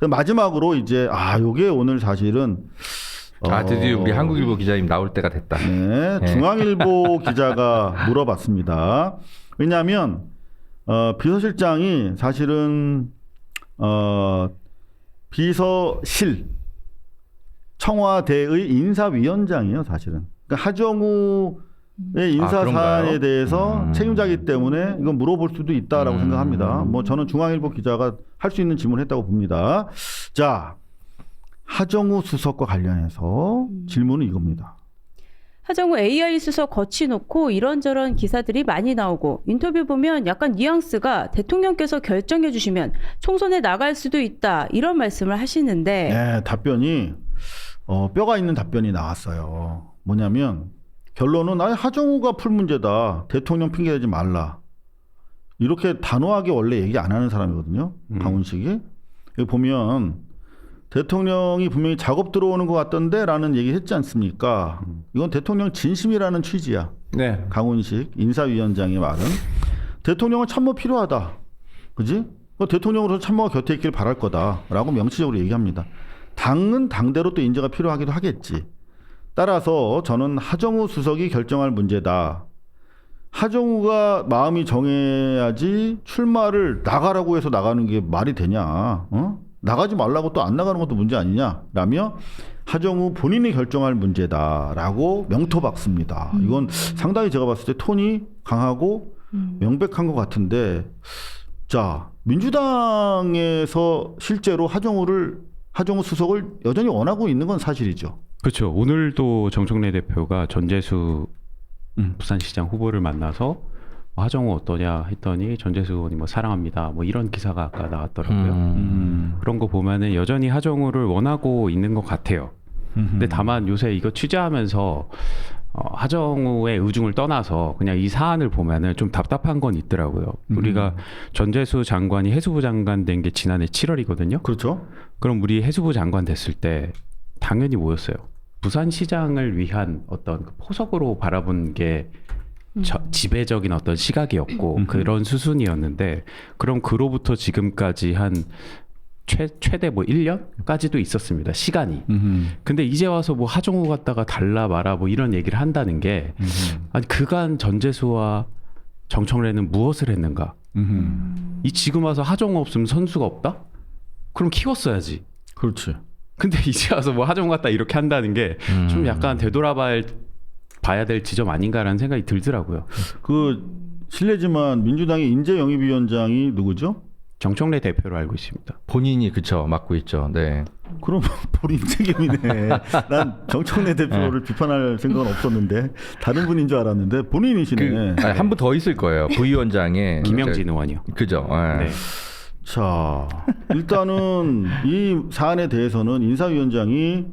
마지막으로 이제 요게 오늘 사실은 드디어 우리 한국일보 기자님 나올 때가 됐다. 네, 중앙일보 기자가 물어봤습니다. 왜냐하면 비서실장이 사실은 비서실 청와대의 인사위원장이에요, 사실은. 그러니까 하정우의 인사 사안에 대해서 책임자이기 때문에 이건 물어볼 수도 있다라고 생각합니다. 뭐 저는 중앙일보 기자가 할 수 있는 질문을 했다고 봅니다. 자, 하정우 수석과 관련해서 질문은 이겁니다. 하정우 AI 수석 거치놓고 이런저런 기사들이 많이 나오고 인터뷰 보면 약간 뉘앙스가 대통령께서 결정해 주시면 총선에 나갈 수도 있다 이런 말씀을 하시는데 네, 답변이 뼈가 있는 답변이 나왔어요. 뭐냐면 결론은 하정우가 풀 문제다. 대통령 핑계대지 말라. 이렇게 단호하게 원래 얘기 안 하는 사람이거든요. 강훈식이. 여기 보면 대통령이 분명히 작업 들어오는 것 같던데 라는 얘기 했지 않습니까? 이건 대통령 진심이라는 취지야. 네. 강훈식 인사위원장의 말은. 대통령은 참모 필요하다. 그지? 대통령으로서 참모가 곁에 있길 바랄 거다라고 명시적으로 얘기합니다. 당은 당대로 또 인재가 필요하기도 하겠지. 따라서 저는 하정우 수석이 결정할 문제다. 하정우가 마음이 정해야지 출마를 나가라고 해서 나가는 게 말이 되냐. 나가지 말라고 또 안 나가는 것도 문제 아니냐라며 하정우 본인이 결정할 문제다라고 명토박습니다. 이건 상당히 제가 봤을 때 톤이 강하고 명백한 것 같은데 자, 민주당에서 실제로 하정우 수석을 여전히 원하고 있는 건 사실이죠. 그렇죠. 오늘도 정청래 대표가 전재수 부산시장 후보를 만나서 하정우 어떠냐 했더니 전재수 의원이 뭐 사랑합니다. 뭐 이런 기사가 아까 나왔더라고요. 그런 거 보면은 여전히 하정우를 원하고 있는 것 같아요. 근데 다만 요새 이거 취재하면서 하정우의 의중을 떠나서 그냥 이 사안을 보면은 좀 답답한 건 있더라고요. 우리가 전재수 장관이 해수부 장관 된 게 지난해 7월이거든요. 그렇죠. 그럼 우리 해수부 장관 됐을 때 당연히 뭐였어요? 부산시장을 위한 어떤 그 포석으로 바라본 게 지배적인 어떤 시각이었고 그런 수순이었는데 그럼 그로부터 지금까지 한 최대 뭐 1년까지도 있었습니다. 시간이. 근데 이제 와서 뭐 하정우 갔다가 달라 마라 뭐 이런 얘기를 한다는 게 아니 그간 전재수와 정청래는 무엇을 했는가? 이 지금 와서 하정우 없으면 선수가 없다? 그럼 키웠어야지. 그렇지. 근데 이제 와서 뭐 하정우 갔다 이렇게 한다는 게 좀 약간 되돌아봐야 될 지점 아닌가라는 생각이 들더라고요. 실례지만 민주당의 인재영입위원장이 누구죠? 정청래 대표로 알고 있습니다. 본인이 그쵸 맡고 있죠. 네. 그럼 본인 책임이네. 난 정청래 대표를 비판할 생각은 없었는데 다른 분인 줄 알았는데 본인이시네. 한 분 더 있을 거예요. 부위원장에 김영진 의원이요. 그죠. 네. 자, 일단은 이 사안에 대해서는 인사위원장이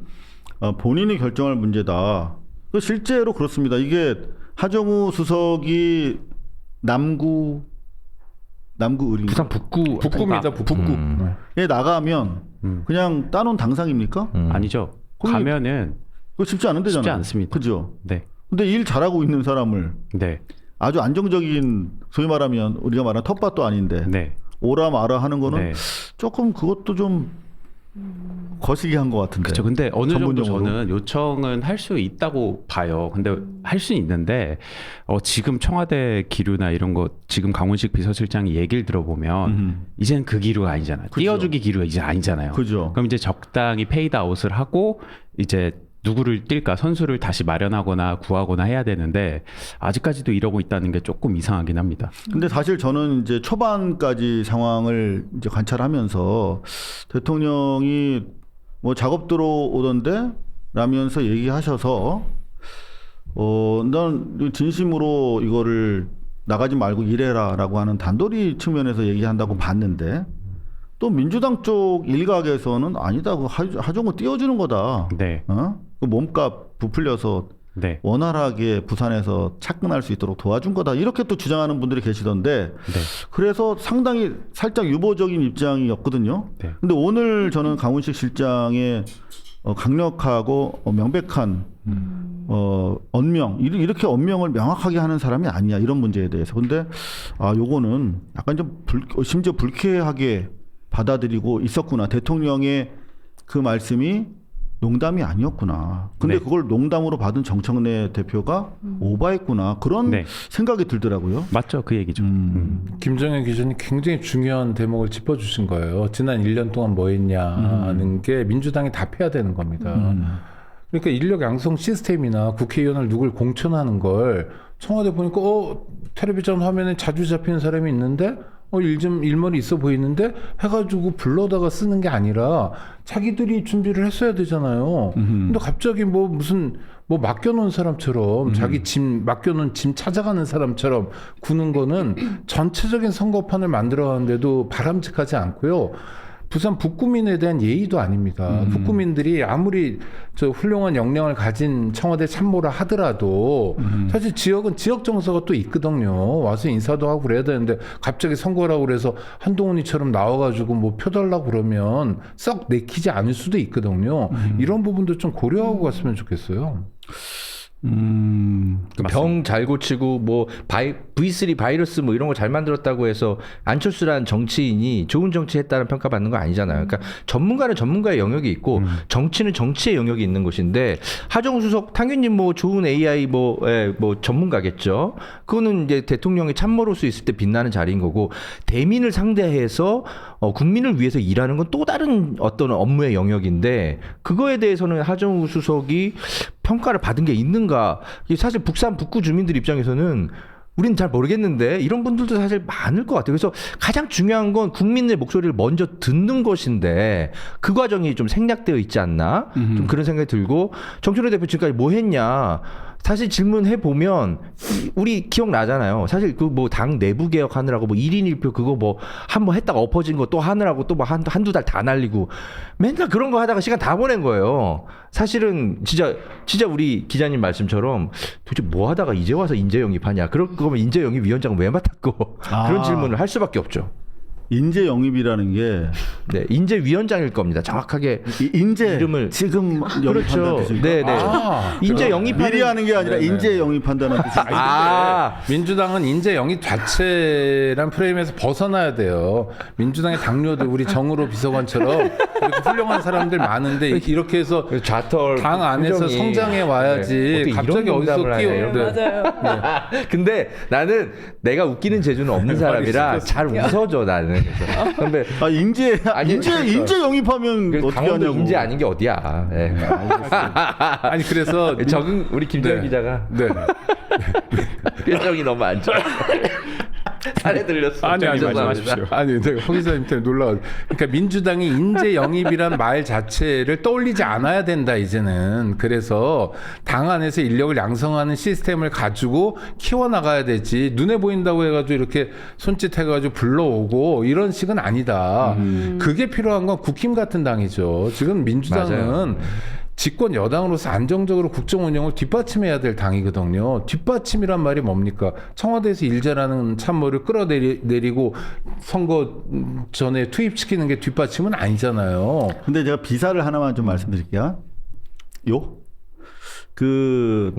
본인이 결정할 문제다. 실제로 그렇습니다. 이게 하정우 수석이 남구 의리 부산 북구입니다. 북구에 나가면 그냥 따놓은 당상입니까? 아니죠. 가면은 그거 쉽지 않은 데잖아요. 쉽지 않습니다. 그죠? 네. 근데 일 잘하고 있는 사람을 네. 아주 안정적인 소위 말하면 우리가 말하는 텃밭도 아닌데 네. 오라 마라 하는 거는 네. 조금 그것도 좀 거시기 한 것 같은데. 그렇죠. 근데 어느 정도 전문용어로. 저는 요청은 할 수 있다고 봐요. 근데 할 수 있는데 지금 청와대 기류나 이런 거 지금 강훈식 비서실장이 얘기를 들어보면 이제는 그 기류가 아니잖아요. 그죠. 띄워주기 기류가 이제 아니잖아요. 그죠. 그럼 이제 적당히 페이드아웃을 하고 이제 누구를 뛸까 선수를 다시 마련하거나 구하거나 해야 되는데 아직까지도 이러고 있다는 게 조금 이상하긴 합니다. 근데 사실 저는 이제 초반까지 상황을 이제 관찰하면서 대통령이 뭐 작업 들어오던데 라면서 얘기하셔서 난 진심으로 이거를 나가지 말고 일해라라고 하는 단도리 측면에서 얘기한다고 봤는데 또 민주당 쪽 일각에서는 아니다. 그 하정우 띄워주는 거다. 네. 그 몸값 부풀려서 네. 원활하게 부산에서 착근할 수 있도록 도와준 거다. 이렇게 또 주장하는 분들이 계시던데 네. 그래서 상당히 살짝 유보적인 입장이었거든요. 네. 근데 오늘 저는 강훈식 실장의 강력하고 명백한 언명 이렇게 언명을 명확하게 하는 사람이 아니야. 이런 문제에 대해서. 근데 요거는 약간 좀 심지어 불쾌하게 받아들이고 있었구나. 대통령의 그 말씀이 농담이 아니었구나. 근데 네. 그걸 농담으로 받은 정청래 대표가 오바했구나. 그런 네. 생각이 들더라고요. 맞죠, 그 얘기죠. 김정현 기자님 굉장히 중요한 대목을 짚어주신 거예요. 지난 1년 동안 뭐 했냐는 게 민주당이 답해야 되는 겁니다. 그러니까 인력 양성 시스템이나 국회의원을 누굴 공천하는 걸 청와대 보니까 텔레비전 화면에 자주 잡히는 사람이 있는데 일머리 있어 보이는데 해가지고 불러다가 쓰는 게 아니라 자기들이 준비를 했어야 되잖아요. 근데 갑자기 무슨 맡겨놓은 사람처럼 자기 짐 맡겨놓은 짐 찾아가는 사람처럼 구는 거는 전체적인 선거판을 만들어가는데도 바람직하지 않고요. 부산 북구민에 대한 예의도 아닙니다. 북구민들이 아무리 저 훌륭한 역량을 가진 청와대 참모라 하더라도 사실 지역은 지역 정서가 또 있거든요. 와서 인사도 하고 그래야 되는데 갑자기 선거라고 그래서 한동훈이처럼 나와가지고 표 달라고 그러면 썩 내키지 않을 수도 있거든요. 이런 부분도 좀 고려하고 갔으면 좋겠어요. 병 잘 고치고 V3 바이러스 이런 거 잘 만들었다고 해서 안철수라는 정치인이 좋은 정치했다는 평가받는 거 아니잖아요. 그러니까 전문가는 전문가의 영역이 있고 정치는 정치의 영역이 있는 것인데 하정우 수석 당연히 좋은 AI 전문가겠죠. 그거는 이제 대통령의 참모로서 있을 때 빛나는 자리인 거고 대민을 상대해서 국민을 위해서 일하는 건 또 다른 어떤 업무의 영역인데 그거에 대해서는 하정우 수석이 평가를 받은 게 있는가? 사실 북산 북구 주민들 입장에서는 우리는 잘 모르겠는데 이런 분들도 사실 많을 것 같아요. 그래서 가장 중요한 건 국민의 목소리를 먼저 듣는 것인데 그 과정이 좀 생략되어 있지 않나? 좀 그런 생각이 들고 정청래 대표 지금까지 뭐 했냐? 사실 질문해 보면 우리 기억나잖아요. 사실 그 당 내부 개혁하느라고 1인 1표 그거 한번 했다가 엎어진 거 또 하느라고 또 한두 달 다 날리고 맨날 그런 거 하다가 시간 다 보낸 거예요. 사실은 진짜 우리 기자님 말씀처럼 도대체 뭐 하다가 이제 와서 인재 영입하냐. 그러면 인재 영입 위원장은 왜 맡았고 그런 질문을 할 수밖에 없죠. 인재 영입이라는 게 네, 인재 위원장일 겁니다. 정확하게 인재 이름을 지금 영입한다는 그렇죠. 뜻입니까? 네, 네. 인재 영입하는 미리 하는 게 아니라 인재 영입한다는 뜻이죠. 민주당은 인재 영입 자체란 프레임에서 벗어나야 돼요. 민주당의 당뇨들 우리 정의로 비서관처럼 이렇게 훌륭한 사람들 많은데 이렇게 해서 좌털 당 안에서 표정이. 성장해 와야지. 네. 갑자기 어디서 끼어? 맞아요. 근데 나는 내가 웃기는 재주는 없는 사람이라 잘 웃어줘 나는. 그래서. 근데 인재 영입하면 그 어떻게 강원도 하냐고. 인재 아닌 게 어디야. 네. 아니 그래서 적응 우리 김정현 네. 기자가 네. 표정이 너무 안 좋아. 살에 들렸어. 아니 죄송합니다. 말씀하십시오. 아니 내가 허 기자님 때문에 놀라워. 그러니까 민주당이 인재 영입이란 말 자체를 떠올리지 않아야 된다 이제는. 그래서 당 안에서 인력을 양성하는 시스템을 가지고 키워나가야 되지. 눈에 보인다고 해가지고 이렇게 손짓해가지고 불러오고 이런 식은 아니다. 그게 필요한 건 국힘 같은 당이죠. 지금 민주당은 맞아요. 집권 여당으로서 안정적으로 국정 운영을 뒷받침해야 될 당이거든요. 뒷받침이란 말이 뭡니까? 청와대에서 일 잘하는 참모를 끌어내리고 선거 전에 투입시키는 게 뒷받침은 아니잖아요. 근데 제가 비사를 하나만 좀 말씀드릴게요.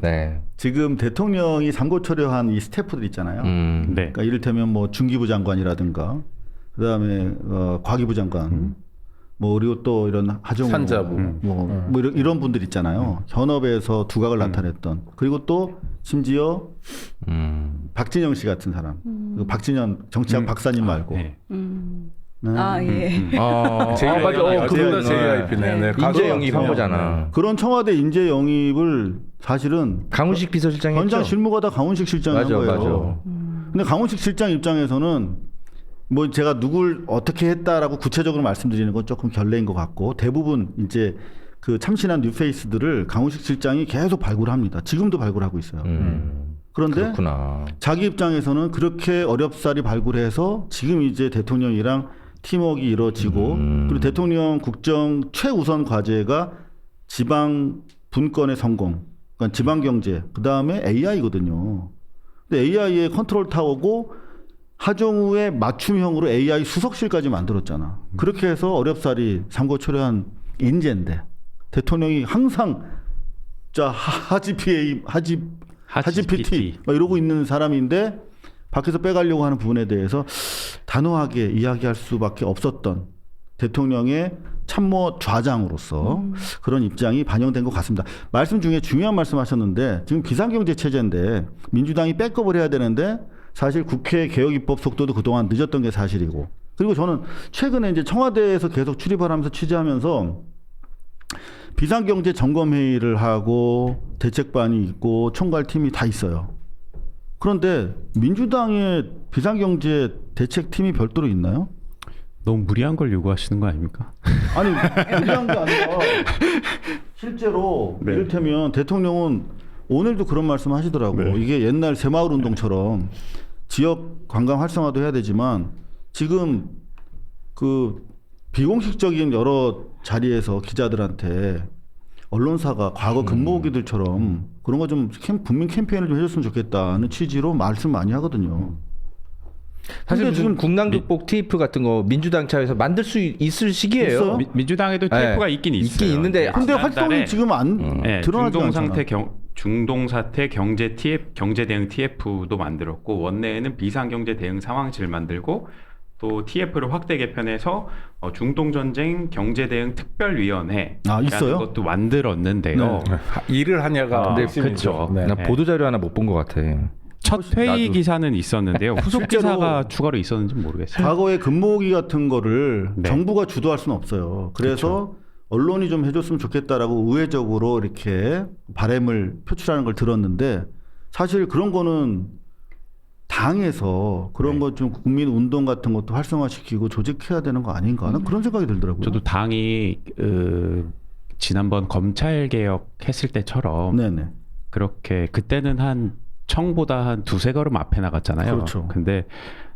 네. 지금 대통령이 삼고 초려한 이 스태프들 있잖아요. 네. 그러니까 이를테면 중기부 장관이라든가 그다음에 과기부 장관 그리고 또 이런 하정우 산자부 이런 분들 있잖아요. 현업에서 두각을 나타냈던 그리고 또 심지어 박진영 씨 같은 사람 그 박진영 정치학 박사님 말고 네. 예. 맞아. 그분 다 JYP네. 네. 인재 영입한 거잖아. 그런 청와대 인재 영입을 사실은 강훈식 비서실장이 현장 했죠. 실무가 다 강훈식 실장이 한 거예요. 근데 강훈식 실장 입장에서는 제가 누굴 어떻게 했다라고 구체적으로 말씀드리는 건 조금 결례인 것 같고 대부분 이제 그 참신한 뉴페이스들을 강훈식 실장이 계속 발굴합니다. 지금도 발굴하고 있어요. 그런데 그렇구나. 자기 입장에서는 그렇게 어렵사리 발굴해서 지금 이제 대통령이랑 팀워크가 이루어지고 그리고 대통령 국정 최우선 과제가 지방 분권의 성공, 그러니까 지방 경제, 그 다음에 AI거든요. 근데 AI의 컨트롤 타워고 하정우의 맞춤형으로 AI 수석실까지 만들었잖아. 그렇게 해서 어렵사리 삼고 초려한 인재인데 대통령이 항상 하지PT 이러고 있는 사람인데 밖에서 빼가려고 하는 부분에 대해서 단호하게 이야기할 수밖에 없었던 대통령의 참모 좌장으로서 그런 입장이 반영된 것 같습니다. 말씀 중에 중요한 말씀하셨는데 지금 비상경제 체제인데 민주당이 백업을 해야 되는데 사실 국회 개혁 입법 속도도 그동안 늦었던 게 사실이고 그리고 저는 최근에 이제 청와대에서 계속 출입을 하면서 취재하면서 비상경제 점검회의를 하고 대책반이 있고 총괄팀이 다 있어요. 그런데 민주당의 비상경제 대책팀이 별도로 있나요? 너무 무리한 걸 요구하시는 거 아닙니까? 아니 무리한 게 아니라 실제로 네. 이를테면 대통령은 오늘도 그런 말씀 하시더라고. 네. 이게 옛날 새마을 운동처럼 지역 관광 활성화도 해야 되지만 지금 그 비공식적인 여러 자리에서 기자들한테 언론사가 과거 근무기들처럼 그런 거 좀 국민 캠페인을 좀 해줬으면 좋겠다는 취지로 말씀 많이 하거든요. 사실 근데 무슨 지금 국난극복 TF 같은 거 민주당 차에서 만들 수 있을 시기예요. 있어요? 민주당에도 TF가 있긴 있어요. 있긴 있는데 근데 지난달에 활동이 지금 안 네, 드러나지 않잖아. 중동사태 경제 대응 TF도 만들었고 원내에는 비상경제 대응 상황실 만들고 또 TF를 확대 개편해서 중동 전쟁 경제 대응 특별위원회 있어요? 것도 만들었는데요. 네. 일을 하냐가 아, 핵심이죠. 그쵸. 네. 나 보도 자료 하나 못 본 것 같아. 첫 회의 나도. 기사는 있었는데요. 후속 실제로 기사가 추가로 있었는지 모르겠어요. 과거의 근무기 같은 거를 네. 정부가 주도할 수는 없어요. 그래서 언론이 좀 해줬으면 좋겠다라고 우회적으로 이렇게 바람을 표출하는 걸 들었는데 사실 그런 거는 당에서 그런 네. 거 좀 국민 운동 같은 것도 활성화시키고 조직해야 되는 거 아닌가 하는 그런 생각이 들더라고요. 저도 당이 지난번 검찰 개혁 했을 때처럼 네네. 그렇게 그때는 한 청보다 한 두세 걸음 앞에 나갔잖아요. 그렇죠. 근데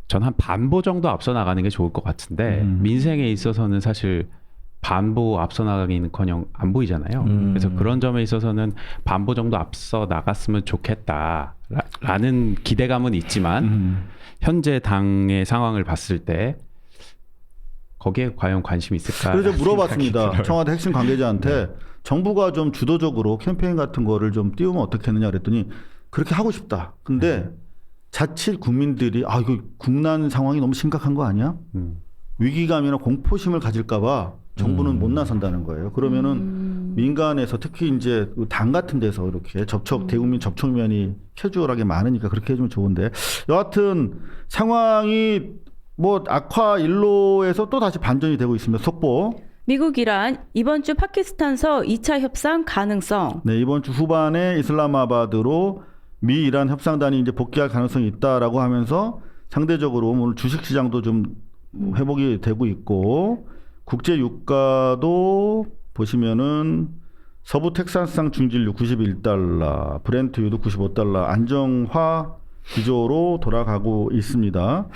전 한 반보 정도 앞서 나가는 게 좋을 것 같은데 민생에 있어서는 사실 반보 앞서 나가기는커녕 안 보이잖아요. 그래서 그런 점에 있어서는 반보 정도 앞서 나갔으면 좋겠다라는 기대감은 있지만 현재 당의 상황을 봤을 때 거기에 과연 관심이 있을까? 그래서 물어봤습니다. 청와대 핵심 관계자한테 정부가 좀 주도적으로 캠페인 같은 거를 좀 띄우면 어떻겠느냐 그랬더니 그렇게 하고 싶다. 근데 자칫 국민들이 이거 국난 상황이 너무 심각한 거 아니야? 위기감이나 공포심을 가질까 봐 정부는 못 나선다는 거예요. 그러면은 민간에서 특히 이제 당 같은 데서 이렇게 대국민 접촉면이 캐주얼하게 많으니까 그렇게 해주면 좋은데 여하튼 상황이 뭐 악화 일로에서 또 다시 반전이 되고 있습니다. 속보. 미국 이란 이번 주 파키스탄서 2차 협상 가능성. 네, 이번 주 후반에 이슬람아바드로 미 이란 협상단이 이제 복귀할 가능성이 있다라고 하면서 상대적으로 오늘 주식 시장도 좀 회복이 되고 있고 국제 유가도 보시면은 서부 텍사스산 중진유 91달러, 브렌트유도 95달러 안정화 기조로 돌아가고 있습니다.